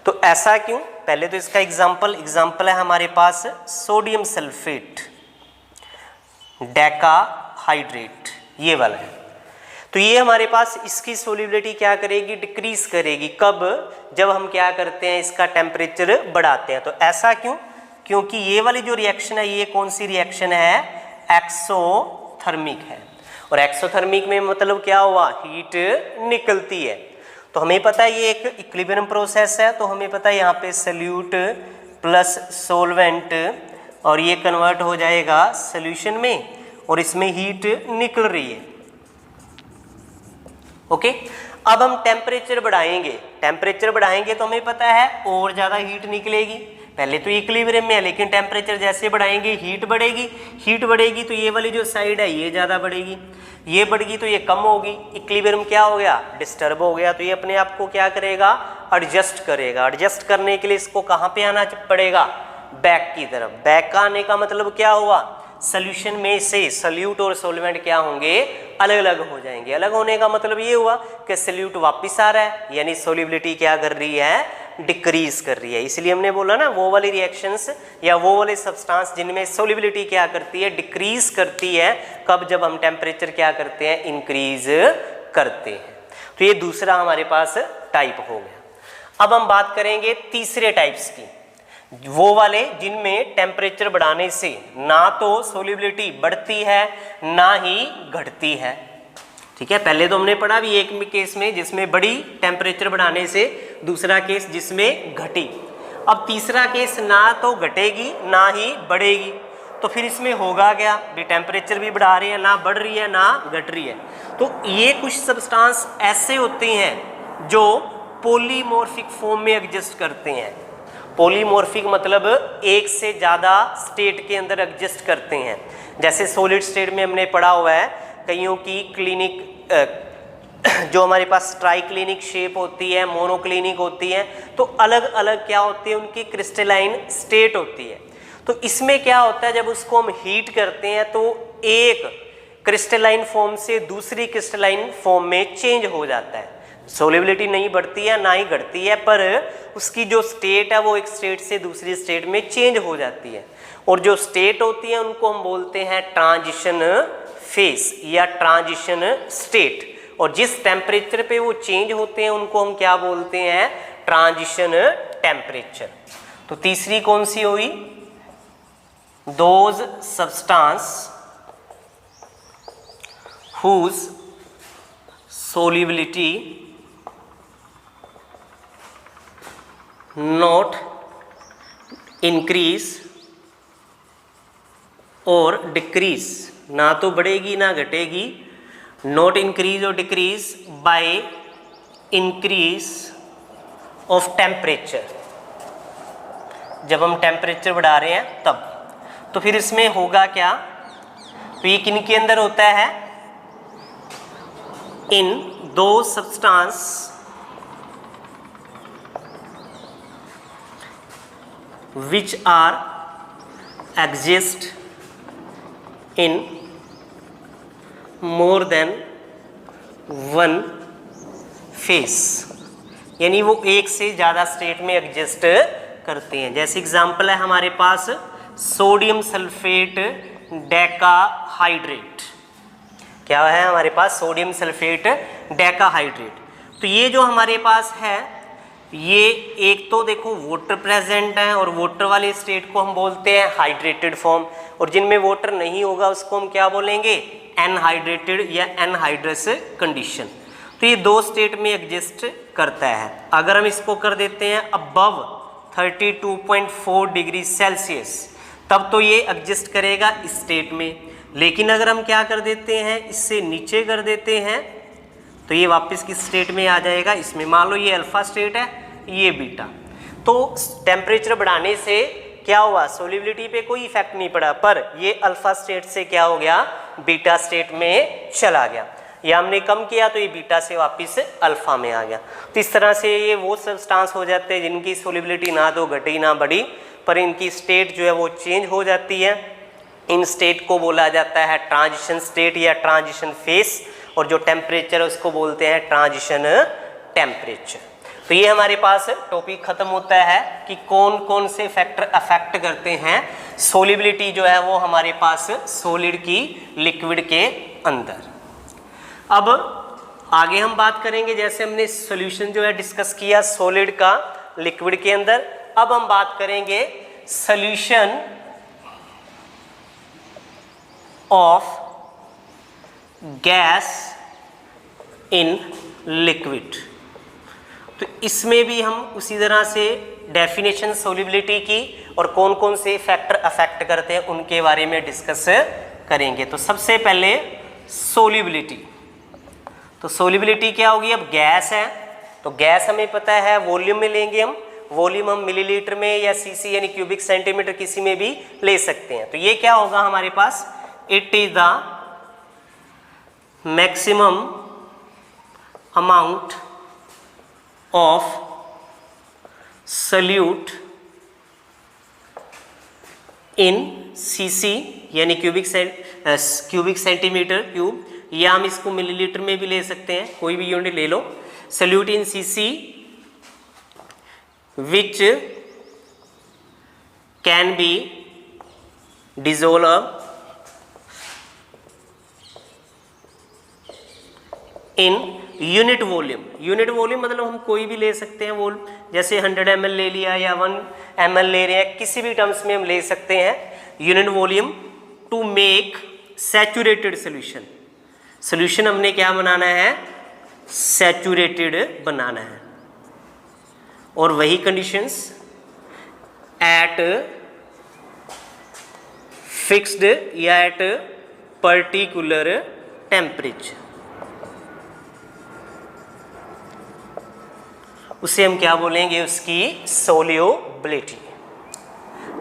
तो ऐसा क्यों? पहले तो इसका एग्जाम्पल है हमारे पास सोडियम सल्फेट डेकाहाइड्रेट, ये वाला है। तो ये हमारे पास इसकी सोल्युबिलिटी क्या करेगी? डिक्रीज करेगी। कब? जब हम क्या करते हैं, इसका टेम्परेचर बढ़ाते हैं। तो ऐसा क्यों? क्योंकि ये वाली जो रिएक्शन है, ये कौन सी रिएक्शन है? एक्सोथर्मिक है। और एक्सोथर्मिक में मतलब क्या हुआ? हीट निकलती है। तो हमें पता है ये एक इक्विलिब्रियम प्रोसेस है, तो हमें पता है यहाँ पे सल्यूट प्लस सोलवेंट और ये कन्वर्ट हो जाएगा सॉल्यूशन में और इसमें हीट निकल रही है। ओके, अब हम टेम्परेचर बढ़ाएंगे तो हमें पता है और ज़्यादा हीट निकलेगी। पहले तो इक्विलिब्रियम में है, लेकिन टेम्परेचर जैसे बढ़ाएंगे हीट बढ़ेगी तो ये वाली जो साइड है ये ज़्यादा बढ़ेगी, ये बढ़ेगी तो ये कम होगी। इक्विलिब्रियम क्या हो गया? डिस्टर्ब हो गया। तो ये अपने आप को क्या करेगा? एडजस्ट करेगा। एडजस्ट करने के लिए इसको कहाँ पे आना पड़ेगा? बैक की तरफ। बैक का आने का मतलब क्या हुआ? सॉल्यूशन में से सल्यूट और सॉल्वेंट क्या होंगे? अलग अलग हो जाएंगे। अलग होने का मतलब ये हुआ कि सल्यूट वापस आ रहा है, यानी सोल्युबिलिटी क्या कर रही है? डिक्रीज कर रही है। इसलिए हमने बोला ना, वो वाली रिएक्शंस या वो वाले सब्सटेंस जिनमें सोल्युबिलिटी क्या करती है? डिक्रीज करती है। कब? जब हम टेम्परेचर क्या करते हैं? इंक्रीज करते हैं। तो ये दूसरा हमारे पास टाइप हो गया। अब हम बात करेंगे तीसरे टाइप्स की, वो वाले जिनमें टेम्परेचर बढ़ाने से ना तो सोल्युबिलिटी बढ़ती है ना ही घटती है। ठीक है, पहले तो हमने पढ़ा भी एक केस में जिसमें बढ़ी टेम्परेचर बढ़ाने से, दूसरा केस जिसमें घटी। अब तीसरा केस ना तो घटेगी ना ही बढ़ेगी। तो फिर इसमें होगा क्या? भी टेम्परेचर भी बढ़ा रहे हैं, ना बढ़ रही है ना घट रही है। तो ये कुछ सब्सटेंस ऐसे होते हैं जो पॉलीमॉर्फिक फॉर्म में एग्जिस्ट करते हैं। पॉलीमॉर्फिक मतलब एक से ज़्यादा स्टेट के अंदर एग्जिस्ट करते हैं। जैसे सॉलिड स्टेट में हमने पढ़ा हुआ है कईयों की क्लिनिक जो हमारे पास ट्राइक्लिनिक शेप होती है, मोनोक्लिनिक होती है, तो अलग अलग क्या होती है? उनकी क्रिस्टलाइन स्टेट होती है। तो इसमें क्या होता है? जब उसको हम हीट करते हैं तो एक क्रिस्टलाइन फॉर्म से दूसरी क्रिस्टलाइन फॉर्म में चेंज हो जाता है। सोल्युबिलिटी नहीं बढ़ती है ना ही घटती है, पर उसकी जो स्टेट है वो एक स्टेट से दूसरी स्टेट में चेंज हो जाती है। और जो स्टेट होती है उनको हम बोलते हैं ट्रांजिशन फेस या ट्रांजिशन स्टेट। और जिस टेम्परेचर पे वो चेंज होते हैं उनको हम क्या बोलते हैं? Transition temperature. तो तीसरी कौन सी हुई? Those substance whose solubility not increase और डिक्रीज, ना तो बढ़ेगी ना घटेगी, नॉट इंक्रीज और decrease by increase of temperature. जब हम टेम्परेचर बढ़ा रहे हैं तब। तो फिर इसमें होगा क्या? तो ये किन के अंदर होता है? इन दो substance which are exist in more than one phase, यानी वो एक से ज़्यादा स्टेट में एग्जिस्ट करते हैं। जैसे एग्जांपल है हमारे पास सोडियम सल्फेट डेकाहाइड्रेट। क्या है हमारे पास? Sodium sulphate decahydrate. तो ये जो हमारे पास है, ये एक तो देखो वाटर प्रेजेंट है और वाटर वाले स्टेट को हम बोलते हैं हाइड्रेटेड फॉर्म, और जिनमें वाटर नहीं होगा उसको हम क्या बोलेंगे? एनहाइड्रेटेड या एनहाइड्रस कंडीशन। तो ये दो स्टेट में एग्जिस्ट करता है। अगर हम इसको कर देते हैं अबव 32.4 डिग्री सेल्सियस, तब तो ये एग्जिस्ट करेगा इस स्टेट में। लेकिन अगर हम क्या कर देते हैं, इससे नीचे कर देते हैं, तो ये वापस किस स्टेट में आ जाएगा? इसमें। मान लो ये अल्फा स्टेट है, ये बीटा। तो टेम्परेचर बढ़ाने से क्या हुआ? सोल्युबिलिटी पे कोई इफेक्ट नहीं पड़ा, पर ये अल्फा स्टेट से क्या हो गया? बीटा स्टेट में चला गया। या हमने कम किया तो ये बीटा से वापस अल्फा में आ गया। तो इस तरह से ये वो सब्सटेंस हो जाते हैं जिनकी सोल्युबिलिटी ना तो घटी ना बढ़ी, पर इनकी स्टेट जो है वो चेंज हो जाती है। इन स्टेट को बोला जाता है ट्रांजिशन स्टेट या ट्रांजिशन फेस, और जो टेम्परेचर है उसको बोलते हैं ट्रांजिशन टेम्परेचर। तो तो ये हमारे पास टॉपिक खत्म होता है कि कौन कौन से फैक्टर अफेक्ट करते हैं सोलिबिलिटी जो है वो हमारे पास सॉलिड की लिक्विड के अंदर। अब आगे हम बात करेंगे, जैसे हमने सॉल्यूशन जो है डिस्कस किया सॉलिड का लिक्विड के अंदर, अब हम बात करेंगे solution of gas in liquid. तो इसमें भी हम उसी तरह से डेफिनेशन सोलिबिलिटी की और कौन कौन से फैक्टर अफेक्ट करते हैं उनके बारे में डिस्कस करेंगे। तो सबसे पहले सोलिबिलिटी। तो सोलिबिलिटी क्या होगी, अब गैस है तो गैस हमें पता है वॉल्यूम में लेंगे हम, वॉल्यूम हम मिलीलीटर में या सीसी यानी क्यूबिक सेंटीमीटर किसी में भी ले सकते हैं। तो ये क्या होगा हमारे पास, it is the maximum amount of solute in CC यानी क्यूबिक सेंटीमीटर क्यूब, या हम इसको मिलीलीटर में भी ले सकते हैं, कोई भी यूनिट ले लो। Solute in CC which can be dissolve in unit volume. Unit volume मतलब हम कोई भी ले सकते हैं, वो जैसे 100 ml ले लिया या 1 ml ले रहे हैं, किसी भी टर्म्स में हम ले सकते हैं unit volume to make saturated solution. Solution हमने क्या बनाना है, सैचुरेटेड बनाना है, और वही कंडीशंस एट फिक्स्ड या एट पर्टिकुलर टेम्परेचर, उसे हम क्या बोलेंगे, उसकी सोल्युबिलिटी।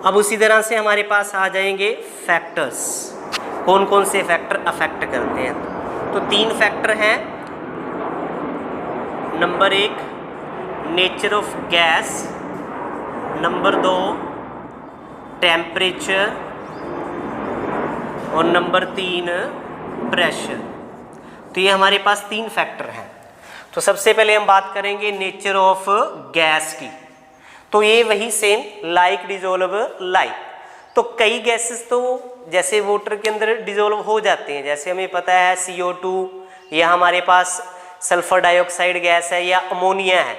अब उसी तरह से हमारे पास आ जाएंगे फैक्टर्स, कौन कौन से फैक्टर अफेक्ट करते हैं। तो 3 फैक्टर हैं। Number 1 nature of gas, number 2 temperature, और नंबर 3 प्रेशर। तो ये हमारे पास 3 फैक्टर हैं। तो सबसे पहले हम बात करेंगे नेचर ऑफ गैस की। तो ये वही सेम लाइक डिसोल्व लाइक। तो कई गैसेस तो जैसे वाटर के अंदर डिसोल्व हो जाते हैं, जैसे हमें पता है CO2 या हमारे पास सल्फर डाइऑक्साइड गैस है या अमोनिया है,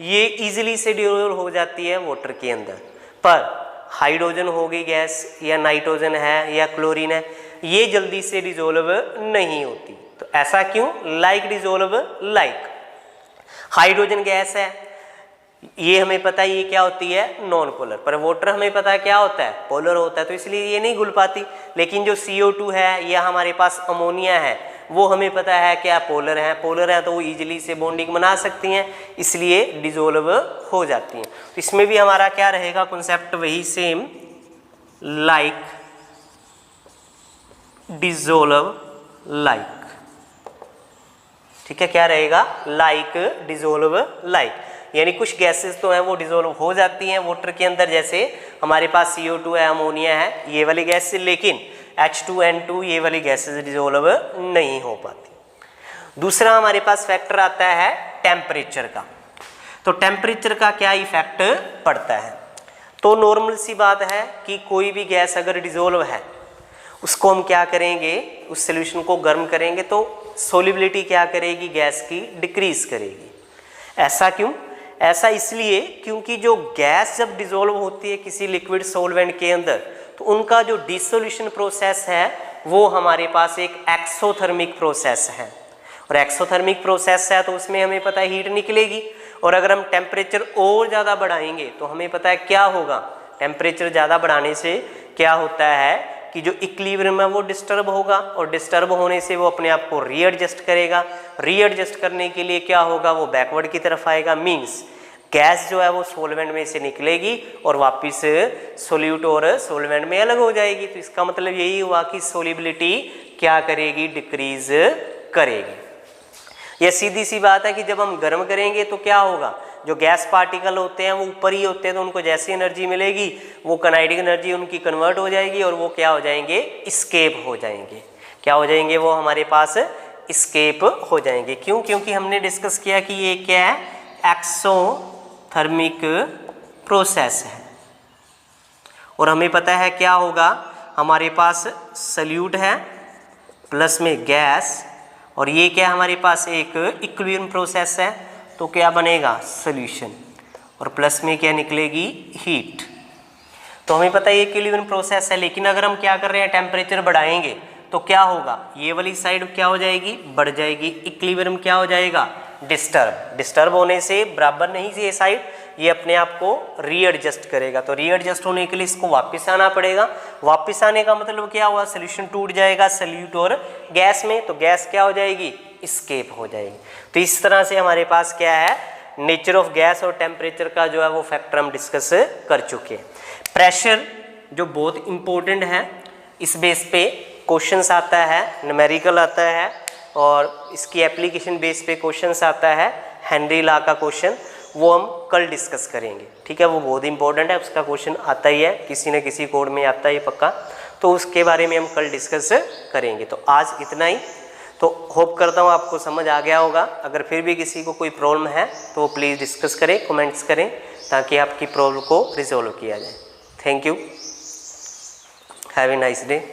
ये इजीली से डिसोल्व हो जाती है वाटर के अंदर। पर हाइड्रोजन हो गई गैस या नाइट्रोजन है या क्लोरीन है, ये जल्दी से डिसोल्व नहीं होती। तो ऐसा क्यों, like dissolve like. Hydrogen gas है, ये हमें पता है ये क्या होती है, नॉन पोलर, पर वाटर हमें पता है क्या होता है, पोलर होता है, तो इसलिए ये नहीं घुल पाती। लेकिन जो CO2 है या हमारे पास अमोनिया है, वो हमें पता है क्या, पोलर है। पोलर है तो वो इजीली से बॉन्डिंग बना सकती हैं, इसलिए डिसोल्व हो जाती हैं। तो इसमें भी हमारा क्या रहेगा कॉन्सेप्ट, वही सेम लाइक डिसोल्व लाइक। ठीक है, क्या रहेगा, लाइक डिसोल्व लाइक। यानी कुछ गैसेस तो हैं वो डिसोल्व हो जाती हैं वाटर के अंदर, जैसे हमारे पास CO2 है, अमोनिया है, ये वाली गैस, लेकिन H2N2 ये वाली गैसेस डिसोल्व नहीं हो पाती। दूसरा हमारे पास फैक्टर आता है टेम्परेचर का। तो टेम्परेचर का क्या इफेक्ट पड़ता है, तो नॉर्मल सी बात है कि कोई भी गैस अगर डिसोल्व है, उसको हम क्या करेंगे, उस सोल्यूशन को गर्म करेंगे तो सोलिबिलिटी क्या करेगी, गैस की डिक्रीज करेगी। ऐसा क्यों, ऐसा इसलिए क्योंकि जो गैस जब डिसोल्व होती है किसी लिक्विड सॉल्वेंट के अंदर, तो उनका जो डिसोल्यूशन प्रोसेस है वो हमारे पास एक एक्सोथर्मिक प्रोसेस है। और एक्सोथर्मिक प्रोसेस है तो उसमें हमें पता है हीट निकलेगी, और अगर हम टेम्परेचर और ज़्यादा बढ़ाएंगे तो हमें पता है क्या होगा, टेम्परेचर ज़्यादा बढ़ाने से क्या होता है कि जो इक्विलिब्रियम है वो डिस्टर्ब होगा, और डिस्टर्ब होने से वो अपने आप को रीएडजस्ट करेगा। रीएडजस्ट करने के लिए क्या होगा, वो बैकवर्ड की तरफ आएगा। मींस गैस जो है वो सोलवेंट में से निकलेगी और वापस सोल्यूट और सोलवेंट में अलग हो जाएगी। तो इसका मतलब यही हुआ कि सोलिबिलिटी क्या करेगी, डिक्रीज करेगी। यह सीधी सी बात है कि जब हम गर्म करेंगे तो क्या होगा, जो गैस पार्टिकल होते हैं वो ऊपर ही होते हैं, तो उनको जैसी एनर्जी मिलेगी वो काइनेटिक एनर्जी उनकी कन्वर्ट हो जाएगी और वो क्या हो जाएंगे, एस्केप हो जाएंगे। क्या हो जाएंगे, वो हमारे पास एस्केप हो जाएंगे। क्यों, क्योंकि हमने डिस्कस किया कि ये क्या है, एक्सोथर्मिक प्रोसेस है। और हमें पता है क्या होगा, हमारे पास सल्यूट है प्लस में गैस, और ये क्या हमारे पास एक इक्विलिब्रियम प्रोसेस है, तो क्या बनेगा सॉल्यूशन, और प्लस में क्या निकलेगी हीट। तो हमें पता है ये इक्विलिब्रियम प्रोसेस है, लेकिन अगर हम क्या कर रहे हैं टेम्परेचर बढ़ाएंगे तो क्या होगा, ये वाली साइड क्या हो जाएगी बढ़ जाएगी, इक्विलिब्रियम क्या हो जाएगा डिस्टर्ब होने से बराबर नहीं ये साइड, ये अपने आप को रीएडजस्ट करेगा। तो रीएडजस्ट होने के लिए इसको वापस आना पड़ेगा। वापस आने का मतलब क्या हुआ, सोल्यूशन टूट जाएगा सल्यूट और गैस में, तो गैस क्या हो जाएगी एस्केप हो जाएगी। तो इस तरह से हमारे पास क्या है नेचर ऑफ गैस और टेम्परेचर का जो है वो फैक्टर हम डिस्कस कर चुके हैं। प्रेशर जो बहुत इंपॉर्टेंट है, इस बेस पे क्वेश्चंस आता है, न्यूमेरिकल आता है, और इसकी एप्लीकेशन बेस पे क्वेश्चंस आता है, हेनरी लॉ का क्वेश्चन, वो हम कल डिस्कस करेंगे। ठीक है, वो बहुत इंपॉर्टेंट है, उसका क्वेश्चन आता ही है, किसी न किसी कोड में आता है पक्का, तो उसके बारे में हम कल डिस्कस करेंगे। तो आज इतना ही, तो होप करता हूँ आपको समझ आ गया होगा। अगर फिर भी किसी को कोई प्रॉब्लम है तो वो प्लीज़ डिस्कस करें, कमेंट्स करें, ताकि आपकी प्रॉब्लम को रिजॉल्व किया जाए। Thank you, have a nice day.